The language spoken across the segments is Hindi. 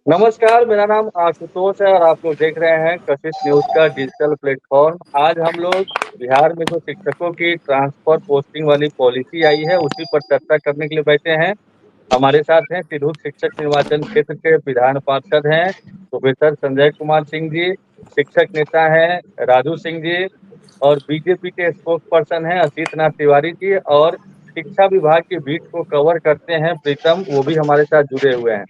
नमस्कार, मेरा नाम आशुतोष है और आप लोग देख रहे हैं कशिश न्यूज़ का डिजिटल प्लेटफ़ॉर्म। आज हम लोग बिहार में जो शिक्षकों की ट्रांसफ़र पोस्टिंग वाली पॉलिसी आई है, उसी पर चर्चा करने के लिए बैठे हैं। हमारे साथ हैं तिरहुत शिक्षक निर्वाचन क्षेत्र के विधान पार्षद हैं, प्रोफ़ेसर संजय कुमार सिंह जी, शिक्षक नेता हैं राजू सिंह जी और बीजेपी के स्पोक्स पर्सन हैं असित नाथ तिवारी जी और शिक्षा विभाग की बीट को कवर करते हैं प्रीतम, वो भी हमारे साथ जुड़े हुए हैं।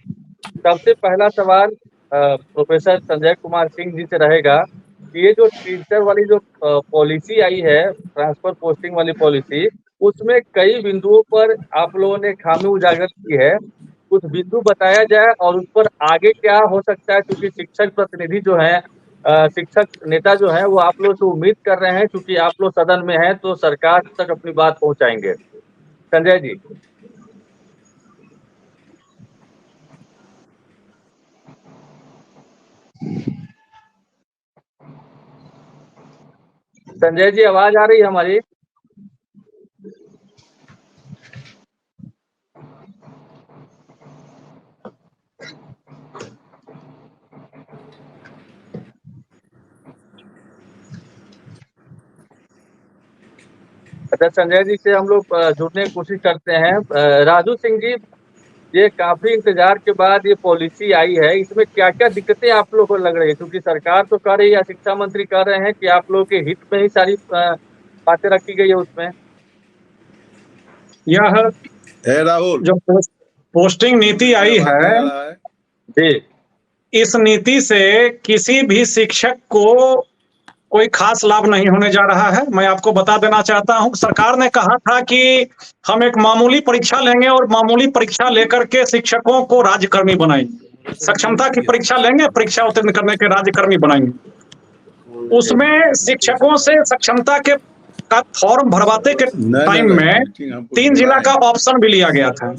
सबसे पहला सवाल प्रोफेसर संजय कुमार सिंह जी से रहेगा कि ये जो टीचर वाली जो पॉलिसी आई है, ट्रांसफर पोस्टिंग वाली पॉलिसी, उसमें कई बिंदुओं पर आप लोगों ने खामी उजागर की है। कुछ बिंदु बताया जाए और उस पर आगे क्या हो सकता है, क्योंकि शिक्षक प्रतिनिधि जो हैं शिक्षक नेता जो हैं वो आप लोग से उम्मीद कर रहे हैं, क्योंकि आप लोग सदन में हैं तो सरकार तक अपनी बात पहुंचाएंगे। संजय जी। संजय जी, आवाज आ रही है हमारी? अच्छा, संजय जी से हम लोग जुड़ने की कोशिश करते हैं। राजू सिंह जी, ये काफी इंतजार के बाद ये पॉलिसी आई है, इसमें क्या क्या दिक्कतें आप लोगों को लग रही है? क्योंकि सरकार तो कह रही है, शिक्षा मंत्री कह रहे हैं कि आप लोगों के हित में ही सारी बातें रखी गई है उसमें। यह है राहुल। जो पोस्टिंग नीति आई है, जी, इस नीति से किसी भी शिक्षक को कोई खास लाभ नहीं होने जा रहा है। मैं आपको बता देना चाहता हूं, सरकार ने कहा था कि हम एक मामूली परीक्षा लेंगे और मामूली परीक्षा लेकर के शिक्षकों को राज्यकर्मी बनाएंगे। सक्षमता की परीक्षा लेंगे, परीक्षा उत्तीर्ण करने के राज्यकर्मी बनाएंगे। उसमें शिक्षकों से सक्षमता के का फॉर्म भरवाते के टाइम में 3 जिला का ऑप्शन भी लिया गया था।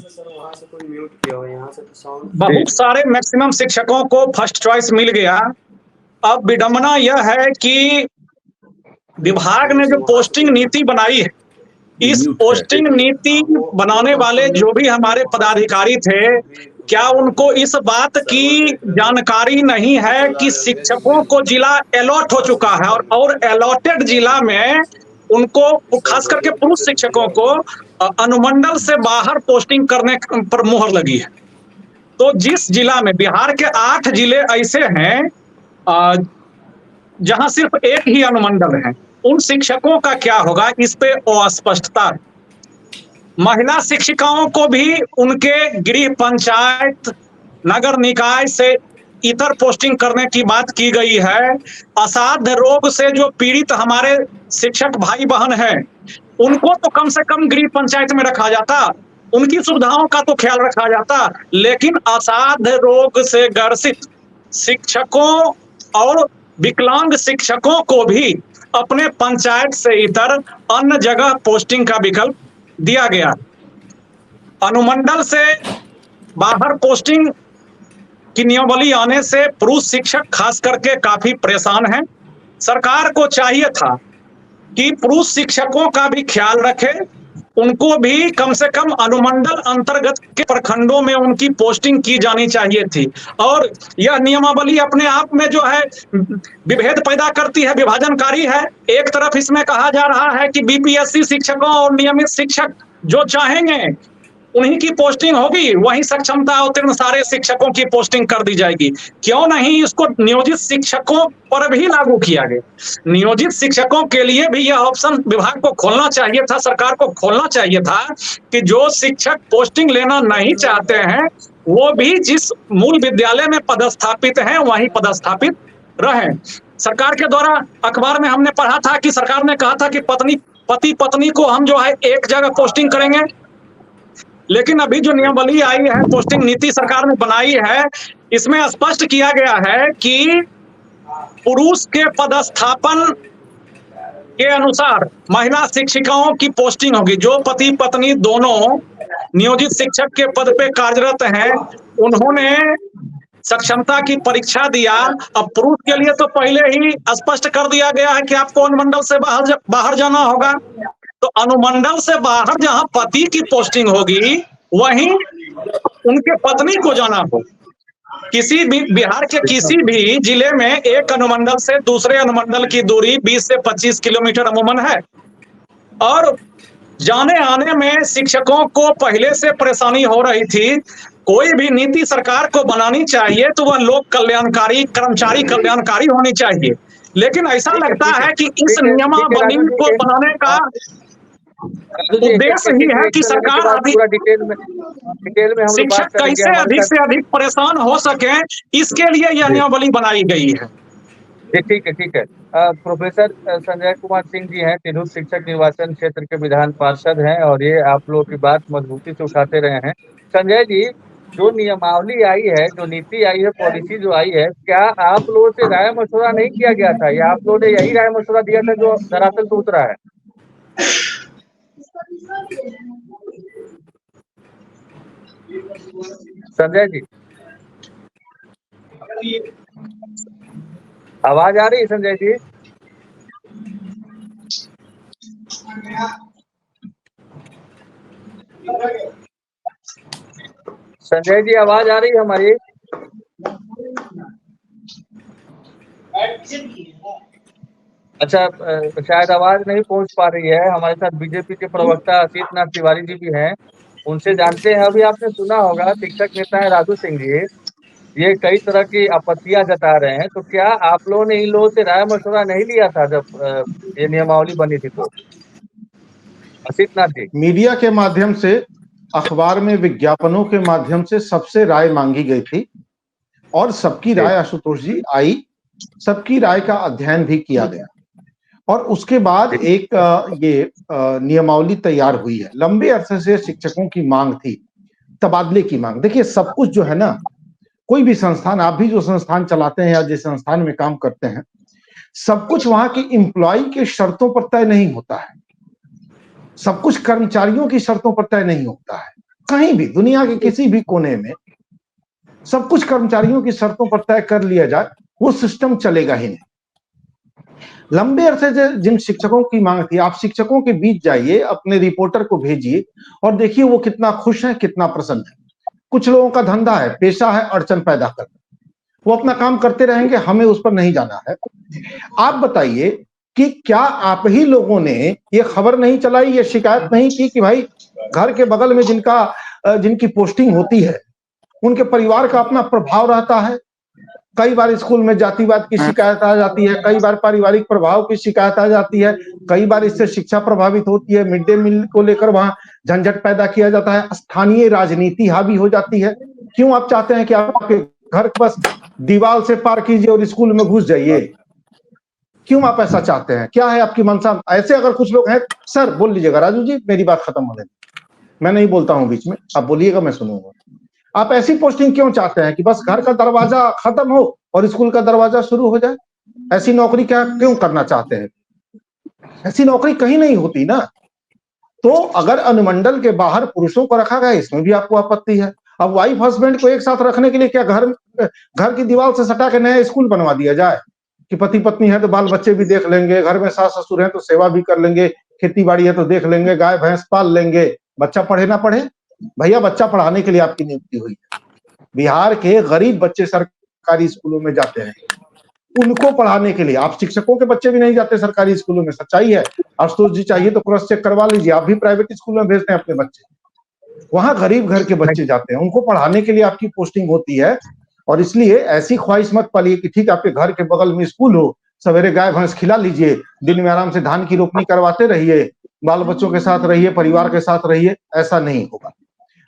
बहुत सारे मैक्सिमम शिक्षकों को फर्स्ट चॉइस मिल गया। अब विडंबना यह है कि विभाग ने जो पोस्टिंग नीति बनाई है, इस पोस्टिंग नीति बनाने वाले जो भी हमारे पदाधिकारी थे, क्या उनको इस बात की जानकारी नहीं है कि शिक्षकों को जिला अलॉट हो चुका है और अलॉटेड जिला में उनको खास करके पुरुष शिक्षकों को अनुमंडल से बाहर पोस्टिंग करने पर मुहर लगी है। तो जिस जिला में बिहार के 8 जिले ऐसे हैं जहां सिर्फ एक ही अनुमंडल है, उन शिक्षकों का क्या होगा, इस पे अस्पष्टता। महिला शिक्षिकाओं को भी उनके गृह पंचायत नगर निकाय से इतर पोस्टिंग करने की बात की गई है। असाध्य रोग से जो पीड़ित हमारे शिक्षक भाई बहन हैं, उनको तो कम से कम गृह पंचायत में रखा जाता, उनकी सुविधाओं का तो ख्याल रखा जाता, लेकिन असाध्य रोग से ग्रसित शिक्षकों और विकलांग शिक्षकों को भी अपने पंचायत से इतर अन्य जगह पोस्टिंग का विकल्प दिया गया। अनुमंडल से बाहर पोस्टिंग की नियमावली आने से पुरुष शिक्षक खास करके काफी परेशान हैं। सरकार को चाहिए था कि पुरुष शिक्षकों का भी ख्याल रखे, उनको भी कम से कम अनुमंडल अंतर्गत के प्रखंडों में उनकी पोस्टिंग की जानी चाहिए थी। और यह नियमावली अपने आप में जो है विभेद पैदा करती है, विभाजनकारी है। एक तरफ इसमें कहा जा रहा है कि बीपीएससी शिक्षकों और नियमित शिक्षक जो चाहेंगे उन्हीं की पोस्टिंग होगी, वहीं सक्षमता उत्तीर्ण सारे शिक्षकों की पोस्टिंग कर दी जाएगी। क्यों नहीं इसको नियोजित शिक्षकों पर भी लागू किया गया? नियोजित शिक्षकों के लिए भी यह ऑप्शन विभाग को खोलना चाहिए था, सरकार को खोलना चाहिए था कि जो शिक्षक पोस्टिंग लेना नहीं चाहते हैं वो भी जिस मूल विद्यालय में पदस्थापित हैं वहीं पदस्थापित रहें। सरकार के द्वारा अखबार में हमने पढ़ा था कि सरकार ने कहा था कि पति पत्नी को हम जो है एक जगह पोस्टिंग करेंगे, लेकिन अभी जो नियमावली आई है, पोस्टिंग नीति सरकार ने बनाई है, इसमें स्पष्ट किया गया है कि पुरुष के पदस्थापन के अनुसार महिला शिक्षिकाओं की पोस्टिंग होगी। जो पति पत्नी दोनों नियोजित शिक्षक के पद पे कार्यरत हैं, उन्होंने सक्षमता की परीक्षा दिया। अब पुरुष के लिए तो पहले ही स्पष्ट कर दिया गया है कि आपको अनुमंडल से बाहर जाना होगा। तो अनुमंडल से बाहर जहां पति की पोस्टिंग होगी, वहीं उनके पत्नी को जाना हो। किसी भी बिहार के किसी भी जिले में एक अनुमंडल से दूसरे अनुमंडल की दूरी 20 से 25 किलोमीटर अमूमन है, और जाने आने में शिक्षकों को पहले से परेशानी हो रही थी। कोई भी नीति सरकार को बनानी चाहिए तो वह लोक कल्याणकारी, कर्मचारी कल्याणकारी होनी चाहिए, लेकिन ऐसा लगता है कि इस नियमावली को बनाने का उद्देश्य ही है कि सरकार पूरा डिटेल में हम लोग शिक्षक बात करेंगे। कैसे अधिक से अधिक परेशान हो सके, इसके लिए यह नियमावली बनाई गई है। ठीक है। प्रोफेसर संजय कुमार सिंह जी हैं, तिरहुत शिक्षक निर्वाचन क्षेत्र के विधान पार्षद हैं, और ये आप लोगों की बात मजबूती से उठाते रहे हैं। संजय जी, जो नियमावली आई है, जो नीति आई है, पॉलिसी जो आई है, क्या आप लोगों से राय मशवरा नहीं किया गया था, या आप लोगों ने यही राय मशवरा दिया था जो दरअसल से उतरा है? संजय जी, आवाज आ रही है संजय जी? संजय जी, आवाज आ रही है हमारी? अच्छा, शायद आवाज नहीं पहुंच पा रही है। हमारे साथ बीजेपी के प्रवक्ता असीत नाथ तिवारी जी भी हैं, उनसे जानते हैं। अभी आपने सुना होगा, शिक्षक नेता है राजू सिंह जी, ये कई तरह की आपत्तियां जता रहे हैं। तो क्या आप लोगों ने इन लोगों से राय मशवरा नहीं लिया था जब ये नियमावली बनी थी? तो असीत नाथ जी, मीडिया के माध्यम से, अखबार में विज्ञापनों के माध्यम से सबसे राय मांगी गई थी, और सबकी राय, आशुतोष जी, आई। सबकी राय का अध्ययन भी किया गया, और उसके बाद एक ये नियमावली तैयार हुई है। लंबे अरसे से शिक्षकों की मांग थी, तबादले की मांग। देखिए, सब कुछ जो है ना, कोई भी संस्थान, आप भी जो संस्थान चलाते हैं या जिस संस्थान में काम करते हैं, सब कुछ वहां की एम्प्लॉय के शर्तों पर तय नहीं होता है। सब कुछ कर्मचारियों की शर्तों पर तय नहीं होता है। कहीं भी दुनिया के किसी भी कोने में सब कुछ कर्मचारियों की शर्तों पर तय कर लिया जाए, वो सिस्टम चलेगा ही नहीं। लंबे अरसे से जिन शिक्षकों की मांग थी, आप शिक्षकों के बीच जाइए, अपने रिपोर्टर को भेजिए और देखिए वो कितना खुश है, कितना प्रसन्न है। कुछ लोगों का धंधा है, पेशा है अड़चन पैदा करना, वो अपना काम करते रहेंगे, हमें उस पर नहीं जाना है। आप बताइए कि क्या आप ही लोगों ने ये खबर नहीं चलाई, ये शिकायत नहीं की कि भाई घर के बगल में जिनकी पोस्टिंग होती है, उनके परिवार का अपना प्रभाव रहता है। कई बार स्कूल में जातिवाद की शिकायत आ जाती है, कई बार पारिवारिक प्रभाव की शिकायत आ जाती है, कई बार इससे शिक्षा प्रभावित होती है, मिड डे मील को लेकर वहां झंझट पैदा किया जाता है, स्थानीय राजनीति हावी हो जाती है। क्यों आप चाहते हैं कि आपके घर बस दीवार से पार कीजिए और स्कूल में घुस जाइए? क्यों आप ऐसा चाहते हैं? क्या है आपकी मंशा? ऐसे अगर कुछ लोग हैं, सर बोल लीजिएगा, राजू जी मेरी बात खत्म हो गई, मैं नहीं बोलता हूं बीच में, आप बोलिएगा, मैं सुनूंगा। आप ऐसी पोस्टिंग क्यों चाहते हैं कि बस घर का दरवाजा खत्म हो और स्कूल का दरवाजा शुरू हो जाए? ऐसी नौकरी क्या क्यों करना चाहते हैं? ऐसी नौकरी कहीं नहीं होती ना। तो अगर अनुमंडल के बाहर पुरुषों को रखा गया, इसमें भी आपको आपत्ति है। अब वाइफ हस्बैंड को एक साथ रखने के लिए क्या घर की दीवार से सटा के नया स्कूल बनवा दिया जाए कि पति पत्नी है तो बाल बच्चे भी देख लेंगे, घर में सास ससुर है तो सेवा भी कर लेंगे, खेती बाड़ी है तो देख लेंगे, गाय भैंस पाल लेंगे, बच्चा पढ़े ना पढ़े? भैया, बच्चा पढ़ाने के लिए आपकी नियुक्ति हुई है। बिहार के गरीब बच्चे सरकारी स्कूलों में जाते हैं, उनको पढ़ाने के लिए। आप शिक्षकों के बच्चे भी नहीं जाते सरकारी स्कूलों में, सच्चाई है। आशुतोष जी चाहिए तो क्रॉस चेक करवा लीजिए, आप भी प्राइवेट स्कूल में भेजते हैं अपने बच्चे, वहां गरीब घर के बच्चे जाते हैं, उनको पढ़ाने के लिए आपकी पोस्टिंग होती है। और इसलिए ऐसी ख्वाहिश मत पालिए कि ठीक आपके घर के बगल में स्कूल हो, सवेरे गाय भैंस खिला लीजिए, दिन में आराम से धान की रोपनी करवाते रहिए, बाल बच्चों के साथ रहिए, परिवार के साथ रहिए। ऐसा नहीं होगा।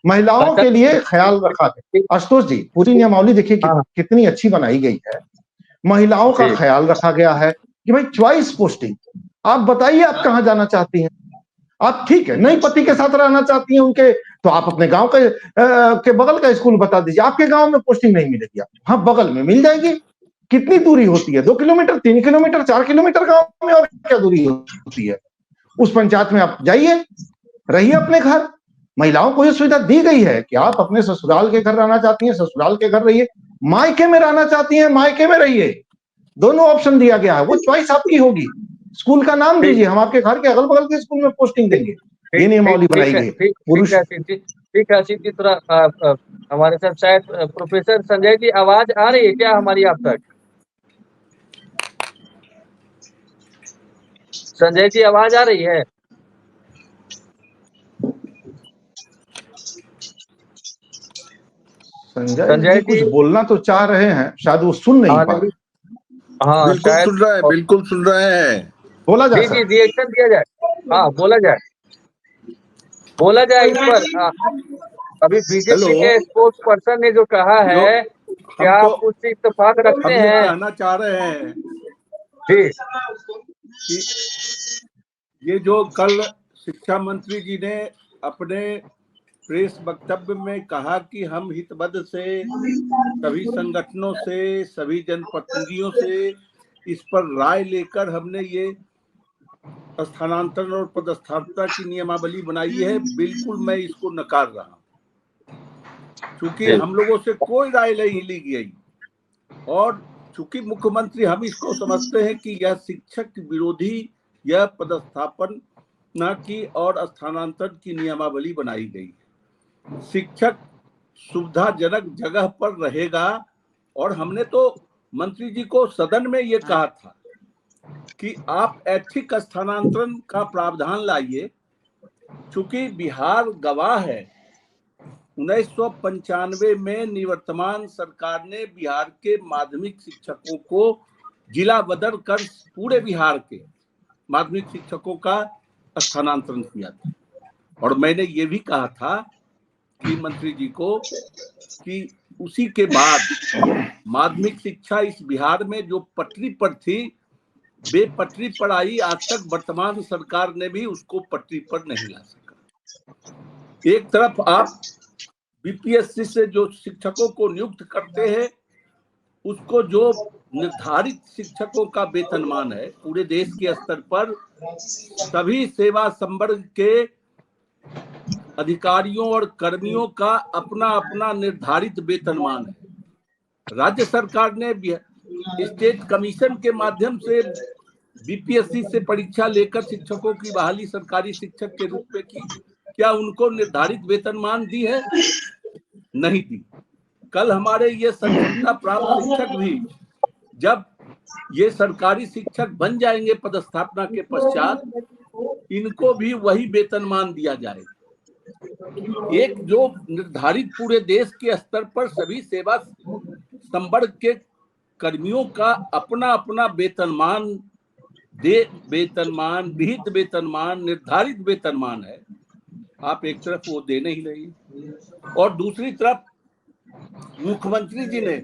महिलाओं के लिए ख्याल रखा है। आशुतोष जी, पूरी नियमावली देखिए कितनी अच्छी बनाई गई है। महिलाओं का ख्याल रखा गया है कि भाई चॉइस पोस्टिंग, आप बताइए आप कहां जाना चाहती हैं। आप ठीक है नहीं पति के साथ रहना चाहती हैं उनके, तो आप अपने गांव के बगल का स्कूल बता दीजिए। आपके गांव में पोस्टिंग नहीं मिलेगी, हाँ बगल में मिल जाएगी। कितनी दूरी होती है? 2 किलोमीटर, 3 किलोमीटर, 4 किलोमीटर गांव में, और क्या दूरी होती है? उस पंचायत में आप जाइए, रहिए अपने घर। महिलाओं को यह सुविधा दी गई है कि आप अपने ससुराल के घर रहना चाहती हैं, ससुराल के घर रहिए, मायके में रहना चाहती हैं, मायके में रहिए। दोनों ऑप्शन दिया गया है, वो चॉइस आपकी होगी। स्कूल का नाम दीजिए, हम आपके घर के अगल बगल के स्कूल में पोस्टिंग देंगे। ये नियमावली बनाई गई है। पुरुष ठीक है, इसी तरह हमारे साथ शायद प्रोफेसर संजय जी, आवाज आ रही है क्या हमारी आप तक? संजय जी, आवाज आ रही है? संजय जी कुछ बोलना तो चाह रहे हैं, शायद वो सुन नहीं पा रहे। हाँ, बिल्कुल शायद सुन रहा है, बिल्कुल सुन रहे हैं। बोला जा जी जी, सकता रिएक्शन दिया जाए। हाँ, बोला जाए इस पर। अभी बीजेपी हेलो, के स्पोर्ट्स पर्सन ने जो कहा जो है, क्या हम तो आप उससे इत्तेफाक रखते हम ये हैं? कहना चाह रहे हैं जी कि ये जो कल शिक्षा मंत्री जी ने अपने प्रेस वक्तव्य में कहा कि हम हितबद्ध से सभी संगठनों से, सभी जनप्रतिनिधियों से इस पर राय लेकर हमने ये स्थानांतरण और पदस्थापना की नियमावली बनाई है, बिल्कुल मैं इसको नकार रहा हूं, क्योंकि हम लोगों से कोई राय नहीं ली गई। और चूंकि मुख्यमंत्री, हम इसको समझते हैं कि यह शिक्षक विरोधी यह पदस्थापन न की और स्थानांतरण की नियमावली बनाई गई। शिक्षक सुविधाजनक जगह पर रहेगा, और हमने तो मंत्री जी को सदन में ये कहा था कि आप ऐच्छिक स्थानांतरण का प्रावधान लाइए, चूंकि बिहार गवाह है 1995 में निवर्तमान सरकार ने बिहार के माध्यमिक शिक्षकों को जिला बदल कर पूरे बिहार के माध्यमिक शिक्षकों का स्थानांतरण किया था। और मैंने ये भी कहा था कि मंत्री जी को कि उसी के बाद माध्यमिक शिक्षा इस बिहार में जो पटरी पर थी, बेपटरी पर आई। आज तक वर्तमान सरकार ने भी उसको पटरी पर नहीं ला सका। एक तरफ आप बीपीएससी से जो शिक्षकों को नियुक्त करते हैं, उसको जो निर्धारित शिक्षकों का वेतनमान है पूरे देश के स्तर पर सभी सेवा संवर्ग के अधिकारियों और कर्मियों का अपना अपना निर्धारित वेतनमान है। राज्य सरकार ने स्टेट कमीशन के माध्यम से बीपीएससी से परीक्षा लेकर शिक्षकों की बहाली सरकारी शिक्षक के रूप में की। क्या उनको निर्धारित वेतनमान दी है? नहीं दी। कल हमारे ये सक्षमता प्राप्त शिक्षक भी जब ये सरकारी शिक्षक बन जाएंगे पदस्थापना के पश्चात, इनको भी वही वेतनमान दिया जाएगा। एक जो निर्धारित पूरे देश के स्तर पर सभी सेवा संवर्ग के कर्मियों का अपना अपना वेतनमान, विहित वेतनमान, निर्धारित वेतनमान है, आप एक तरफ वो दे नहीं रही, और दूसरी तरफ मुख्यमंत्री जी ने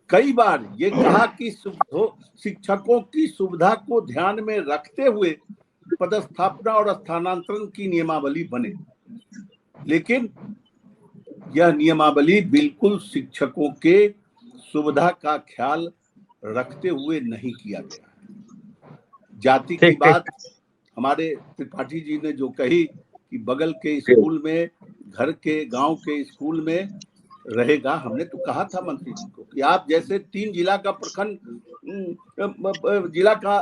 कई बार ये कहा कि शिक्षकों की सुविधा को ध्यान में रखते हुए पदस्थापना और स्थानांतरण की नियमावली बने, लेकिन यह नियमावली बिल्कुल शिक्षकों के सुविधा का ख्याल रखते हुए नहीं किया गया। जाति की बात हमारे त्रिपाठी जी ने जो कही कि बगल के स्कूल में, घर के गांव के स्कूल में रहेगा, हमने तो कहा था मंत्री जी को कि आप जैसे 3 जिला का प्रखंड जिला का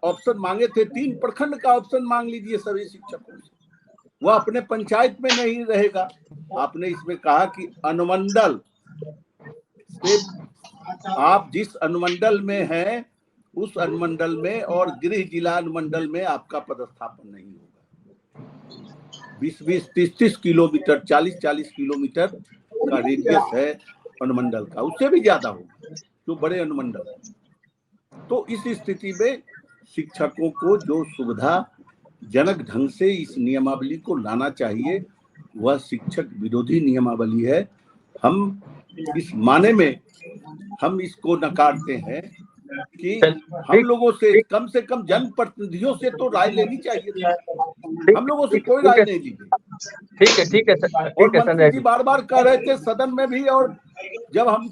ऑप्शन मांगे थे, 3 प्रखंड का ऑप्शन मांग लीजिए सभी शिक्षकों से, वह अपने पंचायत में नहीं रहेगा। आपने इसमें कहा कि अनुमंडल से आप जिस अनुमंडल में हैं उस अनुमंडल में और गृह जिला अनुमंडल में आपका पदस्थापन नहीं होगा। 20-20, 30-30 किलोमीटर, 40-40 किलोमीटर का रेडियस है अनुमंडल का, उससे भी ज्यादा होगा जो बड़े अनुमंडल है। तो इस स्थिति में शिक्षकों को जो सुविधा जनक ढंग से इस नियमावली को लाना चाहिए, वह शिक्षक विरोधी नियमावली है। हम इस माने में हम इसको नकारते हैं कि हम लोगों से कम जनप्रतिनिधियों से तो राय लेनी चाहिए। हम लोगों से कोई राय नहीं ली गई। ठीक है और मंत्री जी बार बार कह रहे थे सदन में भी, और जब हम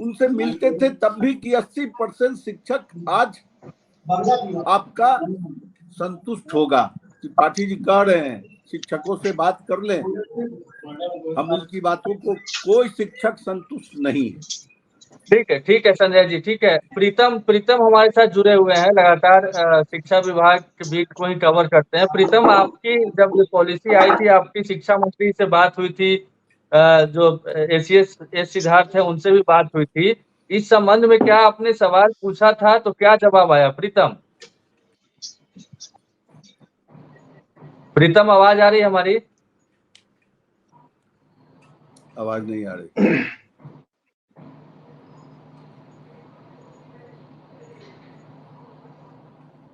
उनसे मिलते थे तब भी कि 80% शिक्षक आज आपका संतुष्ट होगा। त्रिपाठी जी कह रहे हैं शिक्षकों से बात कर लें, हम उनकी बातों को, कोई शिक्षक संतुष्ट नहीं है। ठीक है संजय जी, ठीक है। प्रीतम प्रीतम हमारे साथ जुड़े हुए हैं लगातार, शिक्षा विभाग के बीट को ही कवर करते हैं। प्रीतम, आपकी जब ये पॉलिसी आई थी, आपकी शिक्षा मंत्री से बात हुई थी, जो एसीएस एस सिद्धार्थ है उनसे भी बात हुई थी। इस संबंध में क्या आपने सवाल पूछा था, तो क्या जवाब आया प्रीतम? प्रीतम, आवाज आ रही है हमारी? आवाज नहीं आ रही।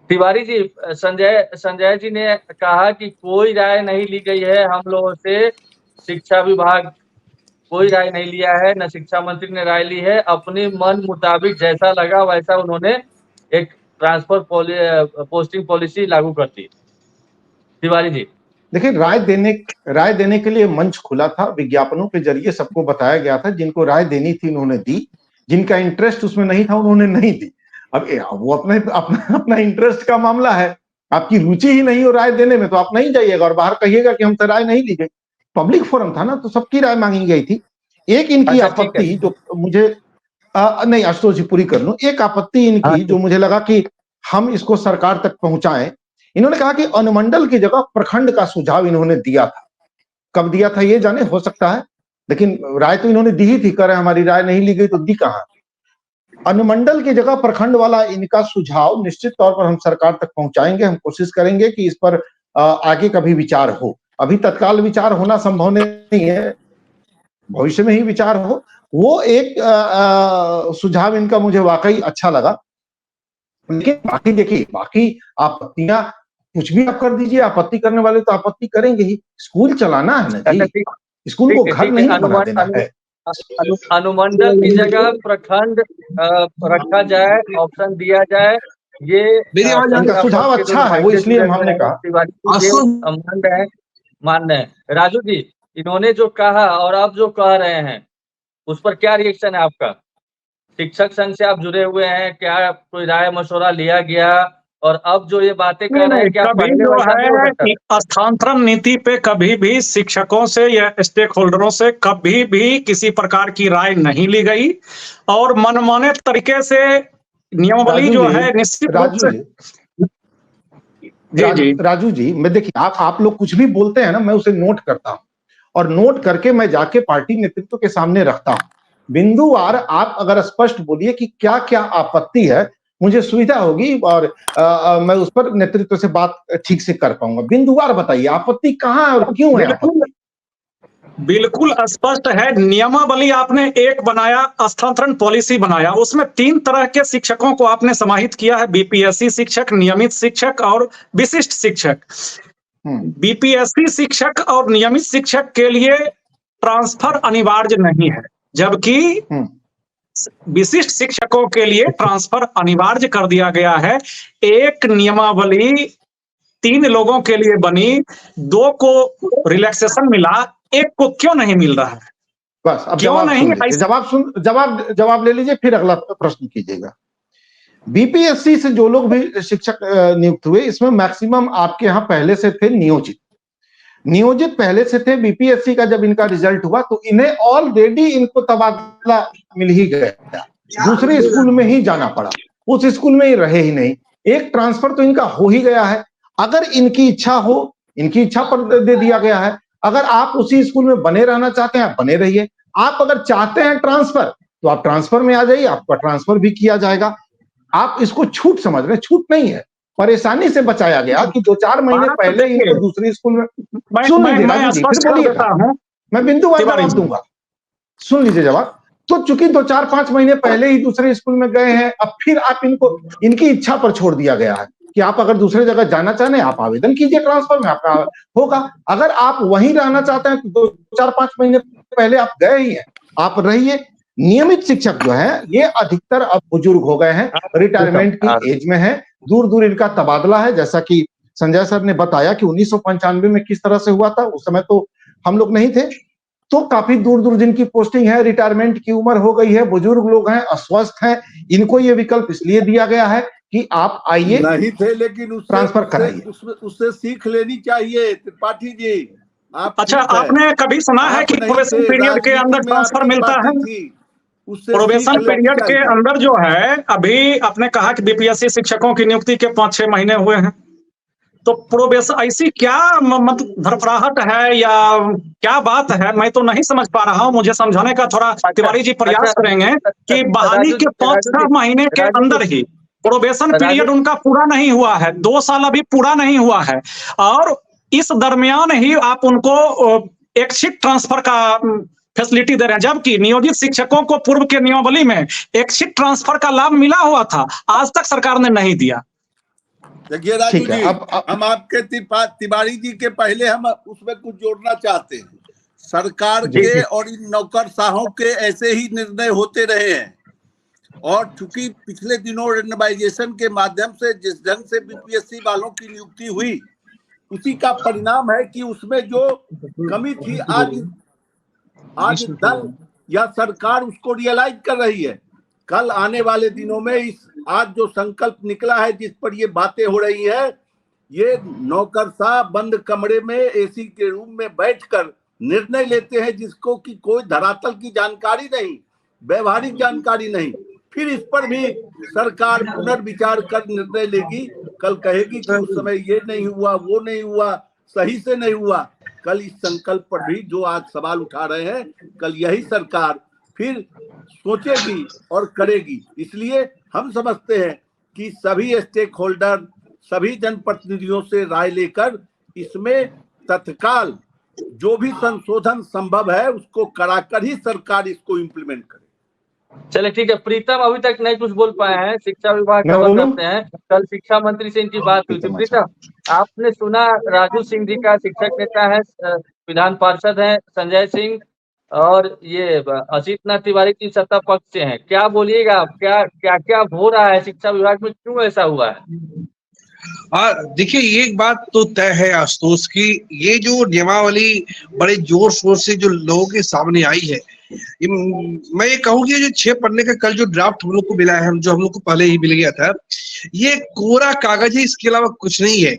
तिवारी जी, संजय जी ने कहा कि कोई राय नहीं ली गई है हम लोगों से, शिक्षा विभाग कोई राय नहीं लिया है, न शिक्षा मंत्री ने राय ली है। अपने मन मुताबिक जैसा लगा वैसा उन्होंने एक ट्रांसफर पोस्टिंग पॉलिसी लागू कर दी। तिवारी जी, देखिए, राय देने के लिए मंच खुला था, विज्ञापनों के जरिए सबको बताया गया था। जिनको राय देनी थी उन्होंने दी, जिनका इंटरेस्ट उसमें नहीं था उन्होंने नहीं दी। अब वो अपना इंटरेस्ट का मामला है। आपकी रुचि ही नहीं हो राय देने में तो आप नहीं जाइएगा और बाहर कहिएगा कि हमसे राय नहीं ली गई। पब्लिक फोरम था ना, तो सबकी राय मांगी गई थी। एक इनकी आपत्ति जो मुझे नहीं, आशुतोष जी पूरी कर लूं। एक आपत्ति इनकी जो मुझे लगा कि हम इसको सरकार तक पहुंचाएं, इन्होंने कहा कि अनुमंडल की जगह प्रखंड का सुझाव इन्होंने दिया था। कब दिया था ये जाने, हो सकता है, लेकिन राय तो इन्होंने दी ही थी। कह रहे हमारी राय नहीं ली गई तो दी कहां? अनुमंडल की जगह प्रखंड वाला इनका सुझाव निश्चित तौर पर हम सरकार तक पहुंचाएंगे। हम कोशिश करेंगे कि इस पर आगे कभी विचार हो। अभी तत्काल विचार होना संभव नहीं है, भविष्य में ही विचार हो। वो एक सुझाव इनका मुझे वाकई अच्छा लगा। लेकिन बाकी देखिए, बाकी आपत्तियां कुछ भी आप कर दीजिए, आपत्ति करने वाले तो आपत्ति करेंगे ही। स्कूल चलाना है ना जी, स्कूल को घर नहीं बना देना है। अनुमंडल की जगह प्रखंड रखा जाए, ऑप्शन दिया जाए, ये इनका सुझाव अच्छा है, वो इसलिए हमने कहा मान्य है। राजू जी, इन्होंने जो कहा और आप जो कह रहे हैं उस पर क्या रिएक्शन है आपका? शिक्षक संघ से आप जुड़े हुए हैं, क्या कोई राय मशवरा लिया गया? और अब जो ये बातें कर रहे हैं, क्या कभी जो है स्थानांतरण नीति पे कभी भी शिक्षकों से या स्टेक होल्डरों से कभी भी किसी प्रकार की राय नहीं ली गई और मनमाने तरीके से नियमावली जो है निश्चित रूप से। राजू जी, मैं देखिए, आप लोग कुछ भी बोलते हैं ना, मैं उसे नोट करता हूं और नोट करके मैं जाके पार्टी नेतृत्व के सामने रखता हूं। बिंदुवार आप अगर स्पष्ट बोलिए कि क्या क्या आपत्ति है, मुझे सुविधा होगी और मैं उस पर नेतृत्व से बात ठीक से कर पाऊंगा। बिंदुवार बताइए, आपत्ति कहां है और क्यों है? बिल्कुल स्पष्ट है। नियमावली आपने एक बनाया, स्थानांतरण पॉलिसी बनाया, उसमें 3 तरह के शिक्षकों को आपने समाहित किया है: बीपीएससी शिक्षक, नियमित शिक्षक और विशिष्ट शिक्षक। बीपीएससी शिक्षक और नियमित शिक्षक के लिए ट्रांसफर अनिवार्य नहीं है, जबकि विशिष्ट शिक्षकों के लिए ट्रांसफर अनिवार्य कर दिया गया है। एक नियमावली 3 लोगों के लिए बनी, 2 को रिलैक्सेशन मिला, 1 को क्यों नहीं मिल रहा है? बस अब जवाब ले लीजिए, फिर अगला प्रश्न कीजिएगा। बीपीएससी से जो लोग भी शिक्षक नियुक्त हुए, इसमें मैक्सिमम आपके यहाँ पहले से थे नियोजित पहले से थे। बीपीएससी का जब इनका रिजल्ट हुआ तो इन्हें ऑलरेडी इनको तबादला मिल ही गया, दूसरे स्कूल में ही जाना पड़ा, उस स्कूल में ही रहे ही नहीं। एक ट्रांसफर तो इनका हो ही गया है। अगर इनकी इच्छा हो, इनकी इच्छा पर दे दिया गया है। अगर आप उसी स्कूल में बने रहना चाहते हैं, आप बने रहिए। आप अगर चाहते हैं ट्रांसफर, तो आप ट्रांसफर में आ जाइए, आपका ट्रांसफर भी किया जाएगा। आप इसको छूट समझ रहे हैं, छूट नहीं है, परेशानी से बचाया गया कि 2-4 महीने पहले इनको दूसरी स्कूल में। सुन लीजिए राजू जी, फिर बोलिएगा, मैं बिंदुवार जवाब दूंगा। सुन लीजिए जवाब। तो चूंकि 2-4-5 महीने पहले ही दूसरे स्कूल में गए हैं, अब फिर आप इनको इनकी इच्छा पर छोड़ दिया गया है कि आप अगर दूसरे जगह जाना चाहते हैं, आप आवेदन कीजिए, ट्रांसफर में आपका होगा। अगर आप वहीं रहना चाहते हैं तो 2-4-5 महीने पहले आप गए ही हैं, आप रहिए। नियमित शिक्षक जो है, ये अधिकतर अब बुजुर्ग हो गए हैं, रिटायरमेंट की एज में है, दूर दूर इनका तबादला है। जैसा कि संजय सर ने बताया कि 1995 में किस तरह से हुआ था, उस समय तो हम लोग नहीं थे। तो काफी दूर दूर जिनकी पोस्टिंग है, रिटायरमेंट की उम्र हो गई है, बुजुर्ग लोग हैं, अस्वस्थ हैं, इनको ये विकल्प इसलिए दिया गया है कि आप आइए। नहीं थे, लेकिन ट्रांसफर कराइए, उससे सीख लेनी चाहिए त्रिपाठी जी। अच्छा, आपने कभी सुना है कि प्रोबेशन पीरियड के अंदर ट्रांसफर मिलता है? उससे प्रोबेशन सीख लेनी पीरियड के चाहिए। अंदर जो है, अभी आपने कहा कि बीपीएससी शिक्षकों की नियुक्ति के 5-6 महीने हुए हैं, तो प्रोबेशन ऐसी क्या मतलब धरफड़ाहट है या क्या बात है, मैं तो नहीं समझ पा रहा हूं। मुझे समझाने का थोड़ा तिवारी जी प्रयास करेंगे कि बहाली के 5-6 महीने के अंदर ही प्रोबेशन पीरियड उनका पूरा नहीं हुआ है, 2 साल अभी पूरा नहीं हुआ है, और इस दरमियान ही आप उनको एक्सिट ट्रांसफर का फैसिलिटी दे रहे हैं, जबकि नियोजित शिक्षकों को पूर्व के नियमावली में एक्सिट ट्रांसफर का लाभ मिला हुआ था, आज तक सरकार ने नहीं दिया। देखिए राजू ठीक है, जी, हम आपके तिवारी जी के पहले हम उसमें कुछ जोड़ना चाहते हैं। सरकार के और इन नौकरशाहों के ऐसे ही निर्णय होते रहे हैं, और चूंकि पिछले दिनों रेंडमाइजेशन के माध्यम से जिस ढंग से बीपीएससी वालों की नियुक्ति हुई, उसी का परिणाम है कि उसमें जो कमी थी आज दल या सरकार उसको रियलाइज कर रही है। कल आने वाले दिनों में इस आज जो संकल्प निकला है, जिस पर ये बातें हो रही है, ये नौकरशाह बंद कमरे में एसी के रूम में बैठकर निर्णय लेते हैं, जिसको कि कोई धरातल की जानकारी नहीं, व्यवहारिक जानकारी नहीं। फिर इस पर भी सरकार पुनर्विचार कर निर्णय लेगी। कल कहेगी कि उस समय ये नहीं हुआ, वो नहीं हुआ, सही से नहीं हुआ। कल इस संकल्प पर भी जो आज सवाल उठा रहे हैं, कल यही सरकार फिर सोचेगी और करेगी। इसलिए हम समझते हैं कि सभी स्टेक होल्डर, सभी जनप्रतिनिधियों से राय लेकर इसमें तत्काल जो भी संशोधन संभव है उसको कराकर ही सरकार इसको इम्प्लीमेंट करे। चले ठीक है, प्रीतम अभी तक नहीं कुछ बोल पाए हैं, शिक्षा विभाग खबर करते हैं। कल शिक्षा मंत्री से इनकी बात हुई थी। प्रीतम, आपने सुना राजू सिंह जी का शिक्षक नेता है, विधान पार्षद है संजय सिंह, और ये असित नाथ तिवारी की सत्ता पक्ष से हैं, क्या बोलिएगा आप? क्या हो रहा है शिक्षा विभाग में, क्यों ऐसा हुआ है? देखिए, एक बात तो तय है आशुतोष की, ये जो नियमावली बड़े जोर शोर से जो लोगों के सामने आई है, मैं ये कहूँगी जो 6 पन्ने का कल जो ड्राफ्ट हम लोग को मिला है, जो हम लोग को पहले ही मिल गया था, ये कोरा कागज है, इसके अलावा कुछ नहीं है।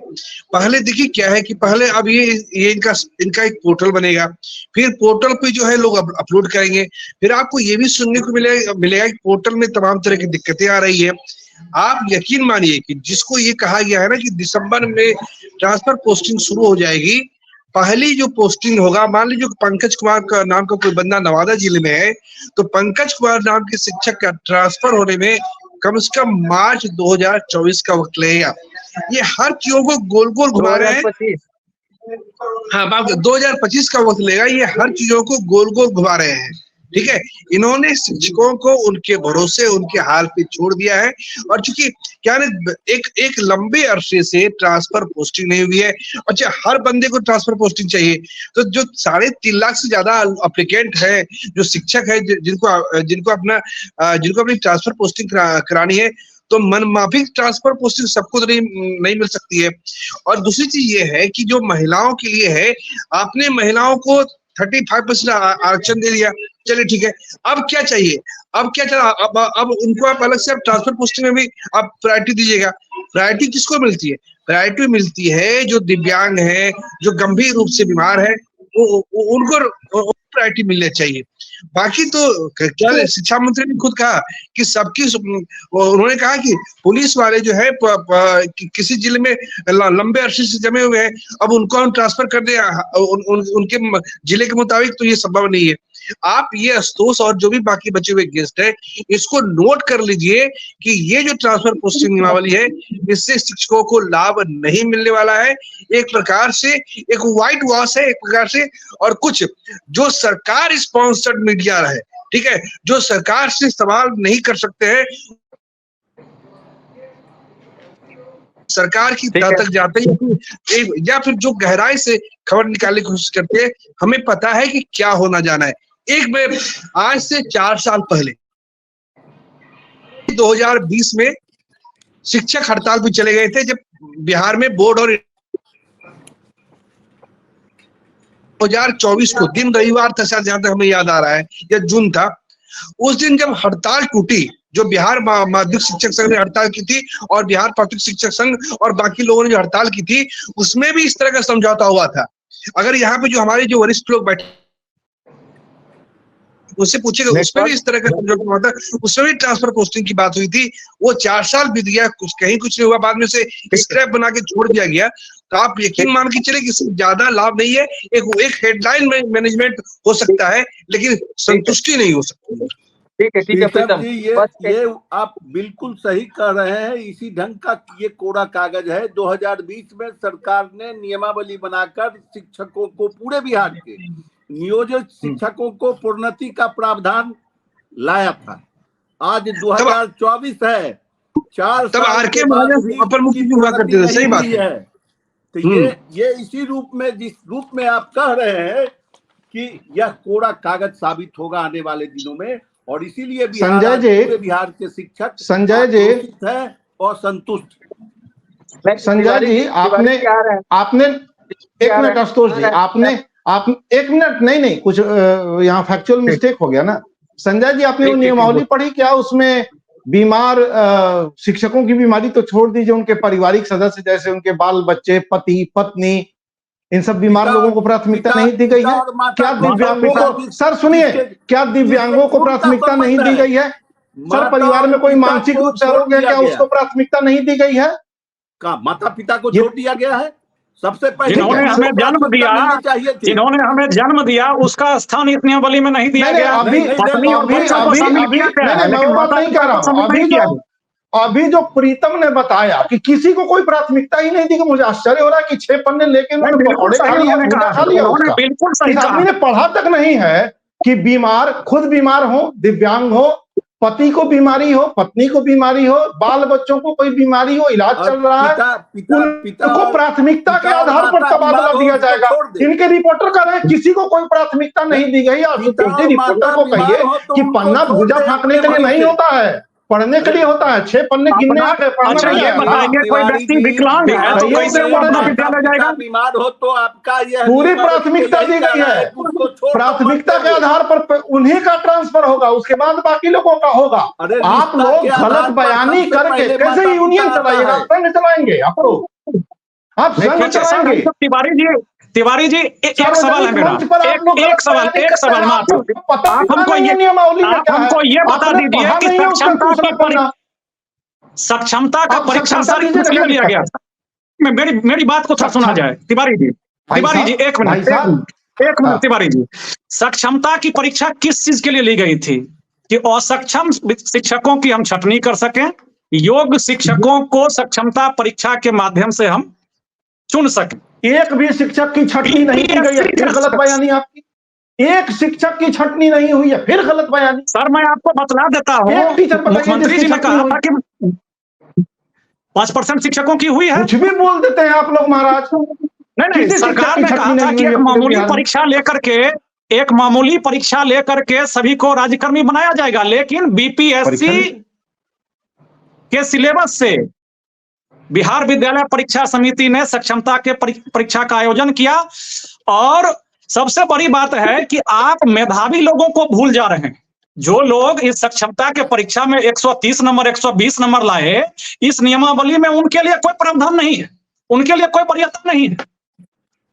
पहले देखिए क्या है कि पहले अब ये इनका एक पोर्टल बनेगा, फिर पोर्टल पे जो है लोग अपलोड करेंगे, फिर आपको ये भी सुनने को मिलेगा कि पोर्टल में तमाम तरह की दिक्कतें आ रही है। आप यकीन मानिए कि जिसको ये कहा गया है ना कि दिसंबर में ट्रांसफर पोस्टिंग शुरू हो जाएगी, पहली जो पोस्टिंग होगा, मान लीजिए पंकज कुमार का नाम का कोई बंदा नवादा जिले में है, तो पंकज कुमार नाम के शिक्षक का ट्रांसफर होने में कम से कम मार्च 2024 का वक्त लगेगा। ये हर चीजों को गोल गोल घुमा रहे हैं। हाँ, 2025 का वक्त लेगा, ये हर चीजों को गोल गोल घुमा रहे हैं। ठीक है, इन्होंने शिक्षकों को उनके भरोसे, उनके हाल पे छोड़ दिया है। और चूंकि क्या ना, एक लंबे अरसे से ट्रांसफर पोस्टिंग नहीं हुई है। अच्छा, हर बंदे को ट्रांसफर पोस्टिंग चाहिए, तो जो 3.5 लाख से ज्यादा एप्लीकेंट है, जो शिक्षक है, जिनको अपनी ट्रांसफर पोस्टिंग करानी है, तो मनमाफिक ट्रांसफर पोस्टिंग सबको तो नहीं मिल सकती है। और दूसरी चीज ये है कि जो महिलाओं के लिए है, आपने महिलाओं को 35% आरक्षण दे दिया, चलिए ठीक है, अब क्या चाहिए? अब उनको आप अलग से ट्रांसफर पोस्टिंग में भी आप प्रायोरिटी दीजिएगा। प्रायोरिटी किसको मिलती है? प्रायोरिटी मिलती है जो दिव्यांग है, जो गंभीर रूप से बीमार है, उनको प्रायोरिटी मिलनी चाहिए। बाकी तो क्या शिक्षा मंत्री ने खुद कहा कि उन्होंने कहा कि पुलिस वाले जो है किसी जिले में लंबे अरसे से जमे हुए हैं, अब उनको हम ट्रांसफर कर दे उनके जिले के मुताबिक, तो ये संभव नहीं है। आप ये आशुतोष और जो भी बाकी बचे हुए गेस्ट है, इसको नोट कर लीजिए कि ये जो ट्रांसफर पोस्टिंग नियमावली है, इससे शिक्षकों को लाभ नहीं मिलने वाला है। एक प्रकार से एक व्हाइट वॉश है एक प्रकार से, और कुछ जो सरकार स्पॉन्सर्ड मीडिया है, ठीक है, जो सरकार से सवाल नहीं कर सकते हैं, सरकार की तक जाते हैं, या फिर जो गहराई से खबर निकालने की कोशिश करते हैं, हमें पता है कि क्या होना जाना है। आज से 4 साल पहले 2020 में शिक्षक हड़ताल भी चले गए थे, जब बिहार में बोर्ड, और 2024 को दिन रविवार था, जहां तक हमें याद आ रहा है, या जून था, उस दिन जब हड़ताल टूटी, जो बिहार माध्यमिक शिक्षक संघ ने हड़ताल की थी और बिहार प्राथमिक शिक्षक संघ और बाकी लोगों ने जो हड़ताल की थी, उसमें भी इस तरह का समझौता हुआ था। अगर यहाँ पे जो हमारे जो वरिष्ठ लोग बैठे उससे पूछेगा, उसमें भी इस तरह का समझौता हुआ था, उसमें भी ट्रांसफर पोस्टिंग की बात हुई थी। वो 4 साल बीत गया, कुछ कहीं कुछ नहीं हुआ, बाद में से स्क्रैप बना के छोड़ दिया गया। तो आप यकीन मान के चले कि इससे ज्यादा लाभ नहीं है। एक हेडलाइन मैनेजमेंट हो सकता है, लेकिन संतुष्टि नहीं हो सकती। ठीक है प्रीतम प्रीतम जी, बस ये आप बिल्कुल सही कह रहे हैं। इसी ढंग का ये कोरा कागज है। 2020 में सरकार ने नियमावली बनाकर शिक्षकों को, पूरे बिहार के नियोजित शिक्षकों को प्रोन्नति का प्रावधान लाया था। आज 2024 है, 4 तब साल आरके के बाद महाजन भी अपर मुख्य उनकी हुआ करते थे, प्रोन्नति सही नहीं बात हुई है। है। तो ये इसी रूप में, जिस रूप में आप कह रहे हैं कि यह कोरा कागज साबित होगा आने वाले दिनों में, और इसीलिए संजय जी, पूरे बिहार के शिक्षक संजय जी, आक्रोशित है और संतुष्ट। संजय जी, आपने एक मिनट आशुतोष जी, आप एक मिनट, नहीं कुछ यहाँ फैक्चुअल मिस्टेक हो गया ना। संजय जी, आपने वो नियमावली पढ़ी क्या? उसमें बीमार शिक्षकों की बीमारी तो छोड़ दीजिए, उनके पारिवारिक सदस्य जैसे उनके बाल बच्चे, पति पत्नी, इन सब बीमार लोगों को प्राथमिकता नहीं दी गई है? क्या दिव्यांगों को, सर सुनिए, क्या दिव्यांगों को प्राथमिकता नहीं दी गई है? सर, परिवार में कोई मानसिक रूप से हो गया, क्या उसको प्राथमिकता नहीं दी गई है? का माता पिता को छोड़ दिया गया है? सबसे पहले जिन्होंने हमें जन्म दिया, जिन्होंने हमें जन्म दिया, उसका स्थान इस नियमावली में नहीं दिया गया। अभी जो प्रीतम ने बताया कि किसी को कोई प्राथमिकता ही नहीं दी, कि मुझे आश्चर्य हो रहा है कि 6 पन्ने लेके बिल्कुल इस आदमी ने पढ़ा तक नहीं है कि बीमार, खुद बीमार हो, दिव्यांग हो, पति को बीमारी हो, पत्नी को बीमारी हो, बाल बच्चों को कोई बीमारी हो, इलाज चल रहा है, उनको प्राथमिकता के आधार पर तबादला दिया जाएगा। इनके रिपोर्टर कह रहे हैं किसी को कोई प्राथमिकता नहीं दी गई। रिपोर्टर को कहिए कि पन्ना भुजा फाँकने के लिए नहीं होता है, पढ़ने के लिए होता है। 6 पन्ने गिनने के अच्छा, ये बताइए, कोई व्यक्ति विकलांग है तो कैसे वो अपना विद्यालय जाएगा? बीमार हो तो आपका यह पूरी प्राथमिकता दी गई है, प्राथमिकता के आधार पर उन्हीं का ट्रांसफर होगा, उसके बाद बाकी लोगों का होगा। आप लोग गलत बयानी करके कैसे यूनियन चलाइएगा? संघ चलाएंगे आप लोग, आप संघ चलाएंगे। तिवारी जी, एक सवाल है मेरा, एक सवाल मात्र। आप हमको ये बता दीजिए कि सक्षमता का परीक्षा सर किस लिए लिया गया? मेरी बात को थोड़ा सुना जाए। तिवारी जी, एक मिनट तिवारी जी, सक्षमता की परीक्षा किस चीज के लिए ली गई थी? कि असक्षम शिक्षकों की हम छटनी कर सकें, योग्य शिक्षकों को सक्षमता परीक्षा के माध्यम से हम चुन सकें। एक भी शिक्षक की छटनी नहीं की गई है, फिर गलत बयानी आपकी। एक शिक्षक की छटनी नहीं हुई है, फिर गलत बयानी। सर, मैं आपको बतला देता हूँ, मुख्यमंत्री जी ने कहा था कि 5% शिक्षकों की हुई है। कुछ भी बोल देते हैं आप लोग महाराज। नहीं, सरकार ने कहा था कि एक मामूली परीक्षा लेकर के सभी को राज्यकर्मी बनाया जाएगा, लेकिन बीपीएससी के सिलेबस से बिहार विद्यालय परीक्षा समिति ने सक्षमता के परीक्षा का आयोजन किया। और सबसे बड़ी बात है कि आप मेधावी लोगों को भूल जा रहे हैं। जो लोग इस सक्षमता के परीक्षा में 130 नंबर 120 नंबर लाए, इस नियमावली में उनके लिए कोई प्रावधान नहीं है, उनके लिए कोई वरीयता नहीं है।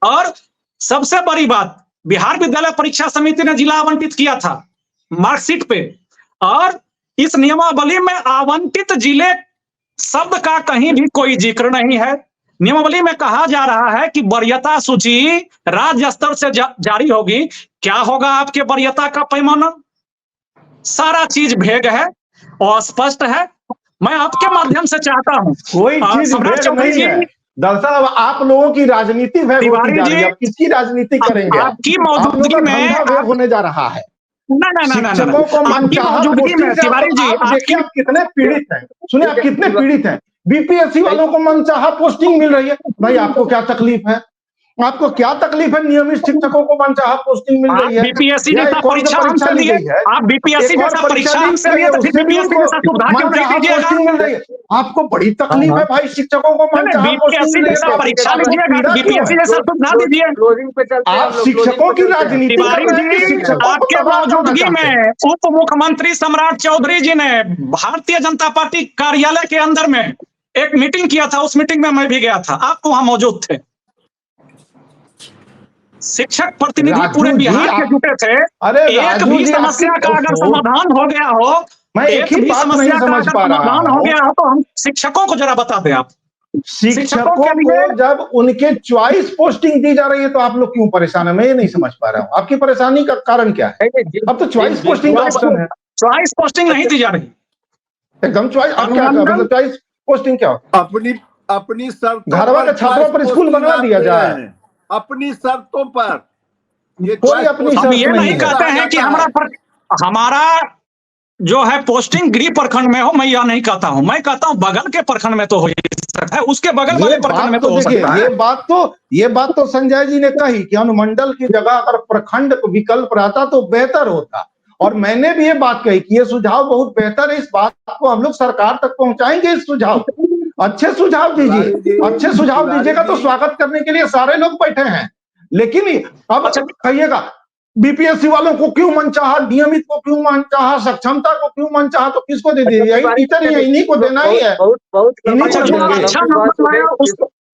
और सबसे बड़ी बात, बिहार विद्यालय परीक्षा समिति ने जिला आवंटित किया था मार्कशीट पे, और इस नियमावली में आवंटित जिले शब्द का कहीं भी कोई जिक्र नहीं है। नियमावली में कहा जा रहा है कि वरीयता सूची राज्य स्तर से जारी होगी। क्या होगा आपके वरीयता का पैमाना? सारा चीज भेग है और स्पष्ट है। मैं आपके माध्यम से चाहता हूं, कोई चीज भेग नहीं है। दरअसल आप लोगों की राजनीति भेग होती जा रही है। किसकी राजनीति करेंगे? आपकी मौजूदगी में होने जा रहा है। शिक्षकों को मौजूदगी में तिवारी जी, देखिए आप कितने पीड़ित हैं। सुनिए, आप कितने पीड़ित हैं। बीपीएससी वालों को मनचाहा पोस्टिंग मिल रही है। भाई आपको क्या तकलीफ है? आपको क्या तकलीफ है? नियमित शिक्षकों को मनचाहा पोस्टिंग मिल रही है। बीपीएससी जैसा परीक्षा हमसे लिए, आप बीपीएससी जैसा परीक्षा हमसे लिए, तो बीपीएससी जैसा सुविधा क्यों नहीं दीजिएगा? मिल रही है। आपको बड़ी तकलीफ है भाई, शिक्षकों को मनचाहा बीपीएससी जैसा परीक्षा लीजिएगा, बीपीएससी जैसा सुविधा दीजिए। आप शिक्षकों की राजनीति कर रहे हैं। आपके मौजूदगी में उप मुख्यमंत्री सम्राट चौधरी जी ने भारतीय जनता पार्टी कार्यालय के अंदर में एक मीटिंग किया था। उस मीटिंग में मैं भी गया था, आप वहां मौजूद थे। शिक्षक प्रतिनिधि राजू पूरे जी, बिहार के जुटे थे। अरे एक राजू भी जी, समस्या का अगर आपकी समाधान हो गया हो, मैं एक ही भी बात नहीं समस्या का समझ अगर पा रहा समाधान हो हूं। गया हो तो हम शिक्षकों को जरा बता दें। आप शिक्षकों के लिए को जब उनके चॉइस पोस्टिंग दी जा रही है तो आप लोग क्यों परेशान है? मैं ये नहीं समझ पा रहा हूं, आपकी परेशानी का कारण क्या है? अब तो चॉइस पोस्टिंग का ऑप्शन है। चॉइस पोस्टिंग नहीं दी जा रही, एकदम चॉइस। अब क्या अनुमंडल मतलब चॉइस पोस्टिंग क्या हो? अपनी अपनी शर्तों घरवा पर के छात्रों चॉइस पर स्कूल पोस्टिंग बनवा आप दिया दे जाए। रहे हैं, अपनी शर्तों पर। ये कोई चॉइस अपनी पोस्टिंग हम शर्त ये नहीं है। कहते हैं कि हमारा जो है पोस्टिंग गृह प्रखंड में हो, मैं यह नहीं कहता हूं। मैं कहता हूं बगल के प्रखंड में तो हो सकता है, उसके बगल वाले प्रखंड में तो हो सकता है। ये बात तो संजय जी ने कही कि अनुमंडल की जगह अगर प्रखंड विकल्प रहता तो बेहतर होता। और मैंने भी ये बात कही कि ये सुझाव बहुत बेहतर है, इस बात को हम लोग सरकार तक पहुंचाएंगे। इस सुझाव अच्छे सुझाव दीजिए, अच्छे सुझाव दीजिएगा तो स्वागत करने के लिए सारे लोग बैठे हैं। लेकिन अब कहिएगा बीपीएससी वालों को क्यों मनचाहा, नियमित को क्यों मनचाहा, सक्षमता को क्यों मनचाहा, तो किसको दे दीजिए? यही टीचर ही है, इन्हीं को देना ही है, इन्हीं को देंगे।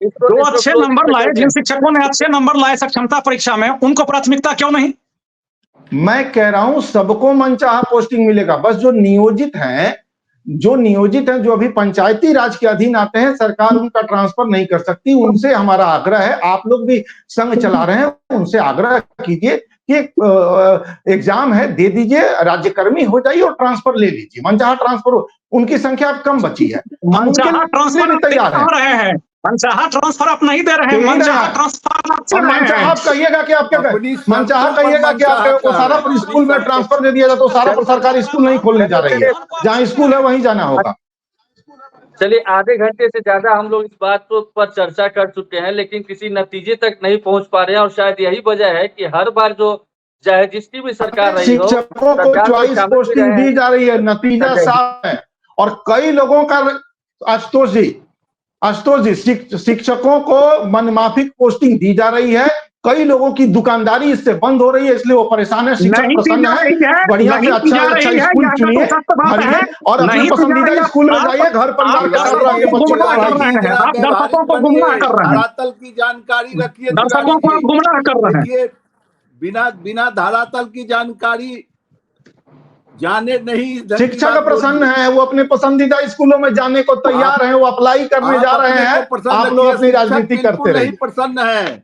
जो अच्छे नंबर लाए, जिन शिक्षकों ने अच्छे नंबर लाए सक्षमता परीक्षा में, उनको प्राथमिकता क्यों नहीं? मैं कह रहा हूं सबको मनचाहा पोस्टिंग मिलेगा। बस जो नियोजित हैं, जो अभी पंचायती राज के अधीन आते हैं, सरकार उनका ट्रांसफर नहीं कर सकती। उनसे हमारा आग्रह है, आप लोग भी संघ चला रहे हैं, उनसे आग्रह कीजिए कि एग्जाम है, दे दीजिए, राज्यकर्मी हो जाइए और ट्रांसफर ले लीजिए। मनचाहा ट्रांसफर, उनकी संख्या अब कम बची है, हम उनके लिए भी तैयार हैं। मनचाहा ट्रांसफर आप नहीं दे रहे हैं, मनचाहा ट्रांसफर मनचाहा आप कहिएगा कि आपके मनचाहा कहिएगा कि आपके सारा पर स्कूल में ट्रांसफर दे दिया जाए तो सारा पर सरकारी स्कूल नहीं खोलने जा रही है, जहां स्कूल है वहीं जाना होगा। चलिए, आधे घंटे से ज्यादा हम लोग इस बात पर चर्चा कर चुके हैं, लेकिन किसी नतीजे तक नहीं पहुंच पा रहे हैं। और शायद यही वजह है कि हर बार जो चाहे जिसकी भी सरकार रही हो, शिक्षकों को चॉइस पोस्टिंग दी जा रही है, नतीजा साफ है। और कई लोगों का, आशुतोष जी, शिक्षकों को मनमाफिक पोस्टिंग दी जा रही है। कई लोगों की दुकानदारी इससे बंद हो रही है, इसलिए वो परेशान है। शिक्षक प्रसन्न है, बढ़िया से अच्छा स्कूल चुनिए, भरिए और अपने पसंदीदा स्कूल में जाइए, घर परिवार के साथ रह के बच्चों को पढ़ाइए। आप दर्शकों को गुमराह कर रहे हैं, धरातल की जानकारी रखिए, दर्शकों को आप गुमराह कर रहे हैं। बिना धरातल की जानकारी जाने नहीं। शिक्षक प्रसन्न है, वो अपने पसंदीदा स्कूलों में जाने को तैयार हैं, वो अप्लाई करने जा रहे हैं। आप लोग अपनी राजनीति करते रहे। प्रसन्न है,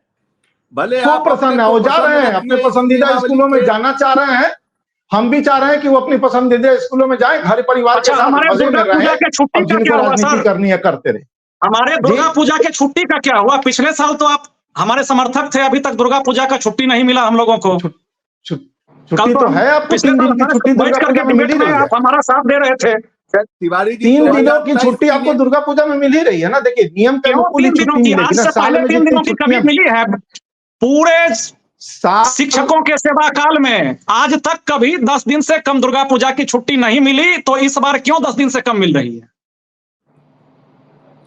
भले वो प्रसन्न है, वो जा रहे हैं, अपने पसंदीदा स्कूलों में जाना चाह रहे हैं। हम भी चाह रहे हैं कि वो अपनी पसंदीदा स्कूलों में जाए, घर परिवार के साथ मजे में रहें, जिनको राजनीति करनी है करते रहे। हमारे दुर्गा पूजा के छुट्टी का क्या हुआ? पिछले साल तो आप हमारे समर्थक थे, अभी तक दुर्गा पूजा का छुट्टी नहीं मिला हम लोगों को। छुट्टी तो है, आपको 3 दिन की छुट्टी दुर्गा पूजा में मिल ही रही है। आप हमारा साथ दे रहे थे। तिवारी जी, 3 दिनों की छुट्टी आपको दुर्गा पूजा में मिल ही रही है ना। देखिए, नियम के अनुकूल ही छुट्टी मिलेगी ना, साल में 3 दिनों की कभी मिली है? पूरे शिक्षकों के सेवा काल में आज तक कभी 10 दिन से कम दुर्गा पूजा की छुट्टी नहीं मिली, तो इस बार क्यों 10 दिन से कम मिल रही है?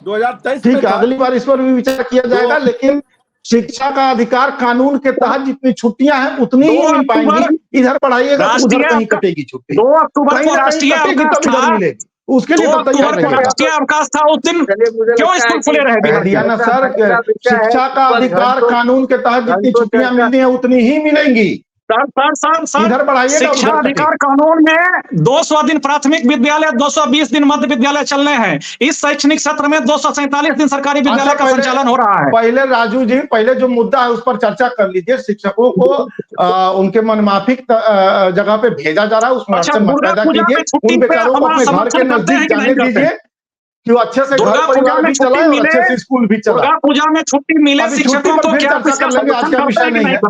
2023 ठीक है, अगली बार इस पर भी विचार किया जाएगा, लेकिन शिक्षा का अधिकार कानून के तहत जितनी छुट्टियां हैं उतनी ही मिल पाएंगी। इधर पढ़ाइएगा तो उधर कहीं कटेगी छुट्टी, 2 अक्टूबर को राष्ट्रीय अवकाश था, मिलेगी, उसके लिए तब तैयार रहिएगा। राष्ट्रीय अवकाश था, उस दिन क्यों स्कूल खुले रहे? दिया ना सर, शिक्षा का अधिकार कानून के तहत जितनी छुट्टियां मिलनी है उतनी ही मिलेंगी। सर, इधर बढ़ाइएगा, शिक्षा अधिकार कानून में 200 दिन प्राथमिक विद्यालय, 220 दिन मध्य विद्यालय चलने हैं। इस शैक्षणिक सत्र में 247 दिन सरकारी विद्यालय का संचालन हो रहा है। पहले राजू जी, पहले जो मुद्दा है उस पर चर्चा कर लीजिए। शिक्षकों को उनके मनमाफिक जगह पे भेजा जा रहा है, उसमें अड़चन मत पैदा कीजिए। उन बेचारों को अपने घर के नजदीक जाने दीजिए कि वो अच्छे से घर परिवार भी चलाए और अच्छे से स्कूल भी चलाए। दुर्गा पूजा में छुट्टी मिले शिक्षकों को, क्या चर्चा कर लेंगे, आज का विषय नहीं है,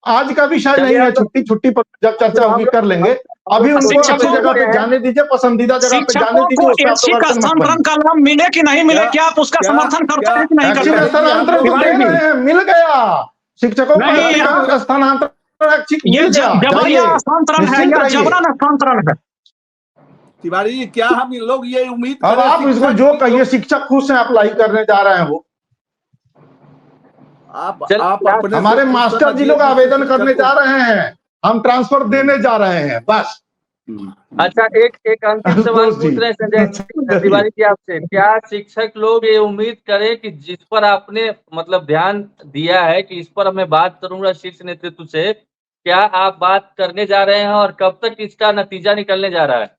आज का विषय नहीं है। छुट्टी पर जब चर्चा होगी कर लेंगे। अभी उनको अपनी जगह पे जाने दीजिए, पसंदीदा जगह पे जाने दीजिए। स्थानांतरण का लाभ मिले कि नहीं मिले, क्या आप उसका समर्थन करते हैं कि नहीं करते? स्थानांतरण तो दे रहे हैं, मिल गया शिक्षकों को स्थानांतरण, ये जबरिया स्थानांतरण है या जबरन स्थानांतरण है? तिवारी जी, क्या हम लोग ये उम्मीद, अब आप इसको जो कहिए, शिक्षक खुश हैं अप्लाई करने जा रहे हैं, वो आप अपने हमारे मास्टर जी लोग आवेदन करने जा रहे हैं, हम ट्रांसफर देने जा रहे हैं, बस अच्छा, एक अंतिम सवाल पूछ रहे हैं संजय तिवारी जी आपसे, क्या शिक्षक लोग ये उम्मीद करें कि जिस पर आपने मतलब ध्यान दिया है कि इस पर मैं बात करूंगा शीर्ष नेतृत्व से, क्या आप बात करने जा रहे हैं और कब तक इसका नतीजा निकलने जा रहा है?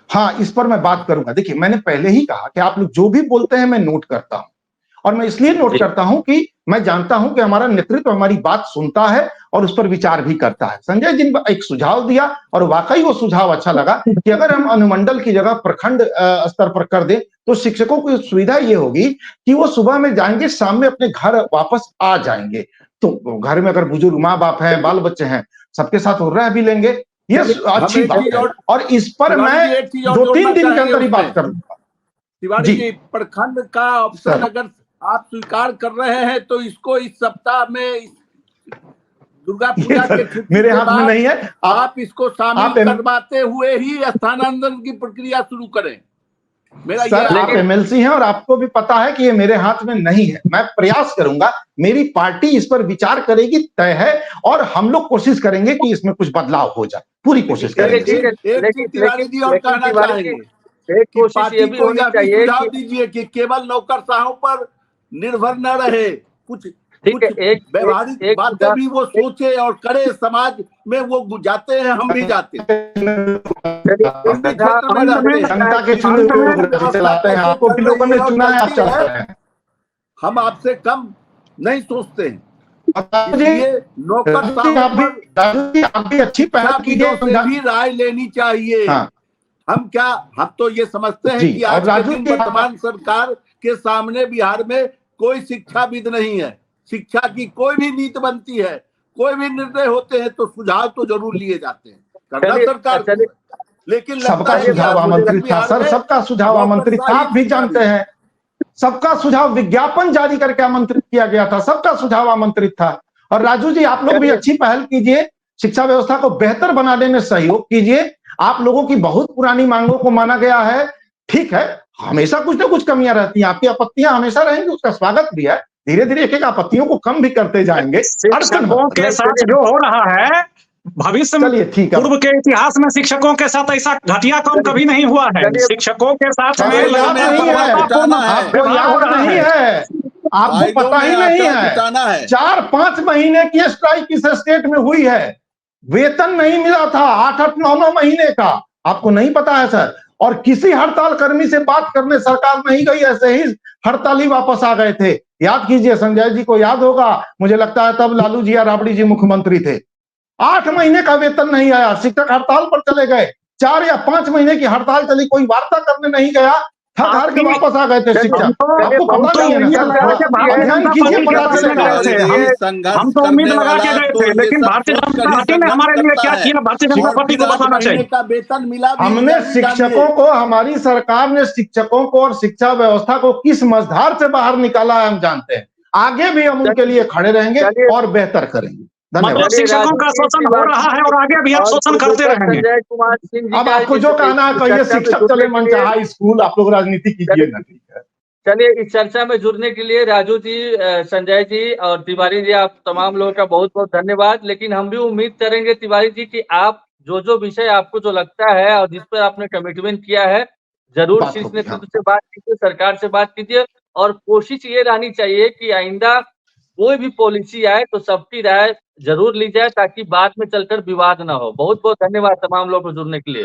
हाँ, इस पर मैं बात करूंगा। देखिए, मैंने पहले ही कहा कि आप लोग जो भी बोलते हैं मैं नोट करता हूं, और मैं इसलिए नोट करता हूं कि मैं जानता हूं कि हमारा नेतृत्व हमारी बात सुनता है और उस पर विचार भी करता है। संजय जी ने एक सुझाव दिया और वाकई वो सुझाव अच्छा लगा कि अगर हम अनुमंडल की जगह प्रखंड स्तर पर कर दें तो शिक्षकों की सुविधा ये होगी कि वो सुबह में जाएंगे, शाम में अपने घर वापस आ जाएंगे। तो घर में अगर बुजुर्ग माँ बाप हैं, बाल बच्चे हैं, सबके साथ वो रह भी लेंगे। ये अच्छी बात है और इस पर मैं 2-3 दिन के अंदर ही बात करूंगा। तिवारी जी, प्रखंड का ऑप्शन अगर आप स्वीकार कर रहे हैं तो इसको इस सप्ताह में दुर्गा पूजा के मेरे हाथ में नहीं है। आप इसको शामिल करवाते हुए ही स्थानांतरण की प्रक्रिया शुरू करें। मेरा सर, आप एमएलसी हैं और आपको भी पता है कि ये मेरे हाथ में नहीं है। मैं प्रयास करूंगा, मेरी पार्टी इस पर विचार करेगी, तय है, और हम लोग कोशिश करेंगे कि इसमें कुछ बदलाव हो जाए, पूरी कोशिश करेंगे। तिवारी जी और कहना चाहेंगे एक कोशिश ये भी होनी चाहिए सुझाव दीजिए कि केवल नौकरशाहों पर निर्भर न रहे, कुछ व्यवहारिक बातें भी वो सोचे और करे। समाज में वो जाते हैं, हम भी जाते हैं, जनता के चुने हुए चलाते हैं, आपको भी लोगों ने चुना है, आप चलाते हैं। हम आपसे कम नहीं सोचते हैं। आप भी अच्छी पहल कीजिए, भी राय लेनी चाहिए। हम तो ये समझते हैं कि आज के दिन वर्तमान सरकार के सामने बिहार में कोई शिक्षाविद नहीं है। शिक्षा की कोई भी नीति बनती है, कोई भी निर्णय होते हैं तो सुझाव तो जरूर लिए जाते हैं करना सरकार को, लेकिन सबका सुझाव आमंत्रित था सर, सबका सुझाव आमंत्रित था, आप भी जानते हैं। सबका सुझाव विज्ञापन जारी करके आमंत्रित किया गया था, सबका सुझाव आमंत्रित था। और राजू जी, आप लोग भी अच्छी पहल कीजिए, शिक्षा व्यवस्था को बेहतर बनाने में सहयोग कीजिए। आप लोगों की बहुत पुरानी मांगों को माना गया है, ठीक है, हमेशा कुछ ना कुछ कमियां रहती हैं, आपकी आपत्तियां हमेशा रहेंगी, उसका स्वागत भी है। धीरे धीरे एक एक आपत्तियों को कम भी करते जाएंगे। शिक्षकों के साथ जो हो रहा है भविष्य में, पूर्व के इतिहास में शिक्षकों के साथ ऐसा घटिया काम कभी नहीं हुआ है। शिक्षकों के साथ आपको याद नहीं है, आपको पता ही नहीं है। 4-5 महीने की स्ट्राइक इस स्टेट में हुई है, वेतन नहीं मिला था 8-8, 9-9 महीने का, आपको नहीं पता है सर। और किसी हड़ताल कर्मी से बात करने सरकार नहीं गई, ऐसे ही हड़ताली वापस आ गए थे। याद कीजिए, संजय जी को याद होगा, मुझे लगता है तब लालू जी या राबड़ी जी मुख्यमंत्री थे। 8 महीने का वेतन नहीं आया, शिक्षक हड़ताल पर चले गए। 4 या 5 महीने की हड़ताल चली, कोई वार्ता करने नहीं गया, थक हार के वापस आ गए थे शिक्षक। आपको पता नहीं है ना सर, ध्यान कीजिए, पता चलेगा। हम तो उम्मीद लगा के गए थे, लेकिन भारतीय जनता पार्टी ने हमारे लिए क्या किया, भारतीय जनता पार्टी को बताना चाहिए। वेतन मिला, हमने शिक्षकों को, हमारी सरकार ने शिक्षकों को और शिक्षा व्यवस्था को किस मझधार से बाहर निकाला है हम जानते हैं। आगे भी हम उनके लिए खड़े रहेंगे और बेहतर करेंगे। मतलब शिक्षकों का शोषण हो रहा है और आगे भी हम शोषण करते रहेंगे। अब आपको जो कहना है कहिए, शिक्षक चले मनचाहा स्कूल, आप लोग राजनीति कीजिए ना। ठीक है, चलिए, इस चर्चा में जुड़ने के लिए राजू जी, संजय जी और तिवारी जी, आप तमाम लोगों का बहुत बहुत धन्यवाद। लेकिन हम भी उम्मीद करेंगे तिवारी जी कि आप जो विषय आपको जो लगता है और जिस पर आपने कमिटमेंट किया है, जरूर शीर्ष नेतृत्व से बात कीजिए, सरकार से बात कीजिए, और कोशिश ये रहनी चाहिए कि आइंदा कोई भी पॉलिसी आए तो सबकी राय जरूर ली जाए, ताकि बाद में चलकर विवाद ना हो। बहुत बहुत धन्यवाद तमाम लोगों को जुड़ने के लिए।